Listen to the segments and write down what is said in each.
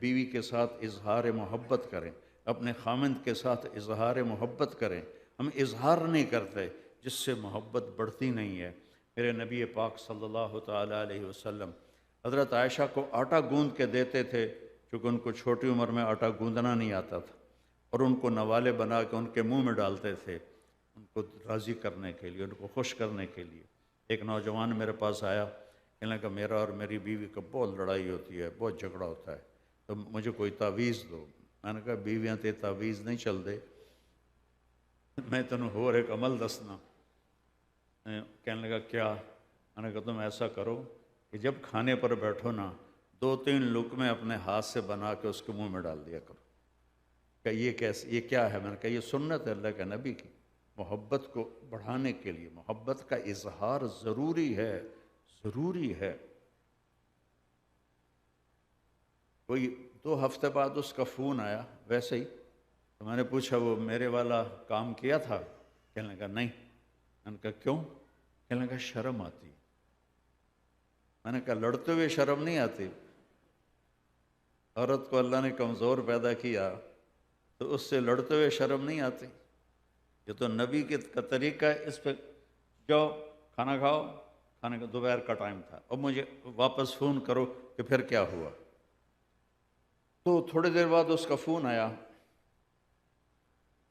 بیوی کے ساتھ اظہار محبت کریں، اپنے خامند کے ساتھ اظہار محبت کریں۔ ہم اظہار نہیں کرتے، جس سے محبت بڑھتی نہیں ہے۔ میرے نبی پاک صلی اللہ تعالیٰ علیہ وسلم حضرت عائشہ کو آٹا گوندھ کے دیتے تھے، چونکہ ان کو چھوٹی عمر میں آٹا گوندھنا نہیں آتا تھا، اور ان کو نوالے بنا کے ان کے منہ میں ڈالتے تھے، ان کو راضی کرنے کے لیے، ان کو خوش کرنے کے لیے۔ ایک نوجوان میرے پاس آیا، کہنے لگا میرا اور میری بیوی کا بہت لڑائی ہوتی ہے، بہت جھگڑا ہوتا ہے، تو مجھے کوئی تعویذ دو۔ میں نے کہا بیویاں تے تعویذ نہیں چل دے، میں تنوں ہور ایک عمل دسنا۔ کہنے لگا کیا؟ میں نے کہا تم ایسا کرو کہ جب کھانے پر بیٹھو نا، 2-3 لقمے اپنے ہاتھ سے بنا کے اس کے منہ میں ڈال دیا کرو۔ کہ یہ کیا ہے؟ میں نے کہا یہ سنت ہے اللہ کے نبی کی، محبت کو بڑھانے کے لیے، محبت کا اظہار ضروری ہے، ضروری ہے۔ کوئی 2 ہفتے بعد اس کا فون آیا ویسے ہی، تو میں نے پوچھا وہ میرے والا کام کیا تھا؟ کہنے لگا نہیں۔ میں نے کہا کیوں؟ کہنے لگا شرم آتی۔ میں نے کہا لڑتے ہوئے شرم نہیں آتی؟ عورت کو اللہ نے کمزور پیدا کیا تو اس سے لڑتے ہوئے شرم نہیں آتی؟ یہ تو نبی کا طریقہ ہے۔ اس پہ جاؤ کھانا کھاؤ، کھانے کا دوپہر کا ٹائم تھا، اب مجھے واپس فون کرو کہ پھر کیا ہوا۔ تو تھوڑی دیر بعد اس کا فون آیا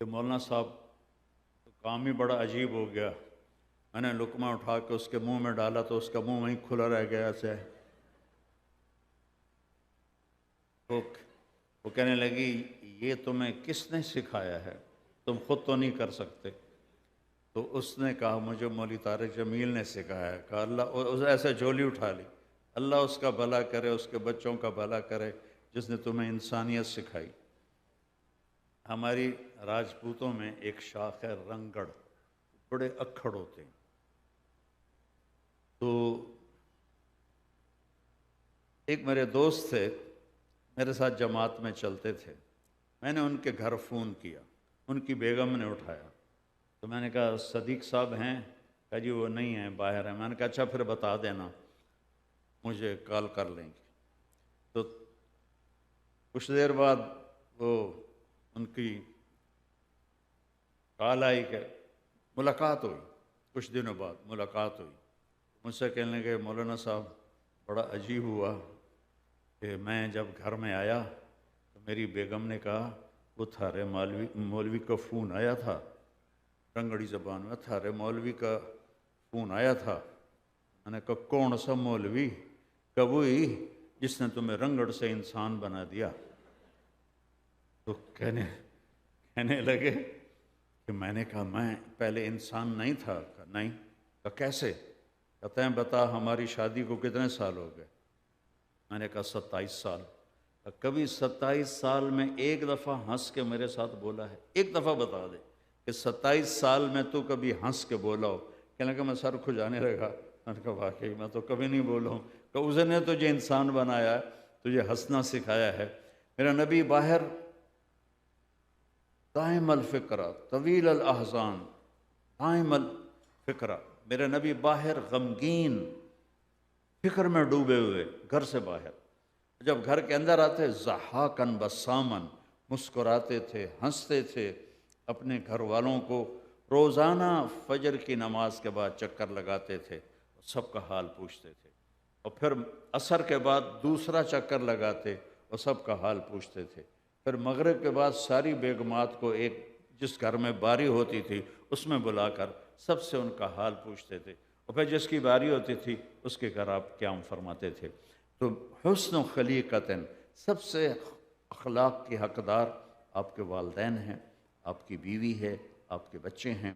کہ مولانا صاحب تو کام ہی بڑا عجیب ہو گیا، میں نے لقمہ اٹھا کے اس کے منہ میں ڈالا تو اس کا منہ وہیں کھلا رہ گیا ایسے۔ وہ کہنے لگی یہ تمہیں کس نے سکھایا ہے؟ تم خود تو نہیں کر سکتے۔ تو اس نے کہا مجھے مولوی طارق جمیل نے سکھایا ہے۔ کہا اللہ، ایسے جھولی اٹھا لی، اللہ اس کا بھلا کرے، اس کے بچوں کا بھلا کرے جس نے تمہیں انسانیت سکھائی۔ ہماری راجپوتوں میں ایک شاخ ہے رنگڑ، بڑے اکھڑ ہوتے ہیں۔ تو ایک میرے دوست تھے، میرے ساتھ جماعت میں چلتے تھے، میں نے ان کے گھر فون کیا، ان کی بیگم نے اٹھایا، تو میں نے کہا صدیق صاحب ہیں؟ کہا جی وہ نہیں ہیں، باہر ہیں۔ میں نے کہا اچھا پھر بتا دینا، مجھے کال کر لیں گے۔ تو کچھ دیر بعد وہ ان کی کال آئی کہ ملاقات ہوئی، کچھ دنوں بعد ملاقات ہوئی۔ مجھ سے کہنے لگے مولانا صاحب بڑا عجیب ہوا کہ میں جب گھر میں آیا تو میری بیگم نے کہا وہ تھارے مولوی کا فون آیا تھا، رنگڑی زبان میں تھارے مولوی کا فون آیا تھا۔ میں نے کہا کون سا مولوی؟ کہ وہی جس نے تمہیں رنگڑ سے انسان بنا دیا۔ تو کہنے لگے کہ میں نے کہا میں پہلے انسان نہیں تھا؟ کہا نہیں۔ کہا کیسے؟ کہتے ہیں بتا ہماری شادی کو کتنے سال ہو گئے؟ میں نے کہا 27 سال۔ کبھی 27 سال میں ایک دفعہ ہنس کے میرے ساتھ بولا ہے؟ ایک دفعہ بتا دے کہ 27 سال میں تو کبھی ہنس کے بولا ہو۔ کہنے لگا میں سر کھجانے لگا۔ میں نے کہا واقعی میں تو کبھی نہیں بولا ہوں۔ کہ اس نے تجھے انسان بنایا ہے، تجھے ہنسنا سکھایا ہے۔ میرا نبی باہر دائم الفکرہ طویل الاحزان، دائم الفکرہ، میرے نبی باہر غمگین فکر میں ڈوبے ہوئے، گھر سے باہر۔ جب گھر کے اندر آتے ضحاکن بسامن، مسکراتے تھے، ہنستے تھے، اپنے گھر والوں کو روزانہ فجر کی نماز کے بعد چکر لگاتے تھے، سب کا حال پوچھتے تھے، اور پھر عصر کے بعد دوسرا چکر لگاتے اور سب کا حال پوچھتے تھے، پھر مغرب کے بعد ساری بیگمات کو ایک جس گھر میں باری ہوتی تھی اس میں بلا کر سب سے ان کا حال پوچھتے تھے، اور پھر جس کی باری ہوتی تھی اس کے گھر آپ قیام فرماتے تھے۔ تو حسن و خلیقتن، سب سے اخلاق کی حقدار آپ کے والدین ہیں، آپ کی بیوی ہے، آپ کے بچے ہیں۔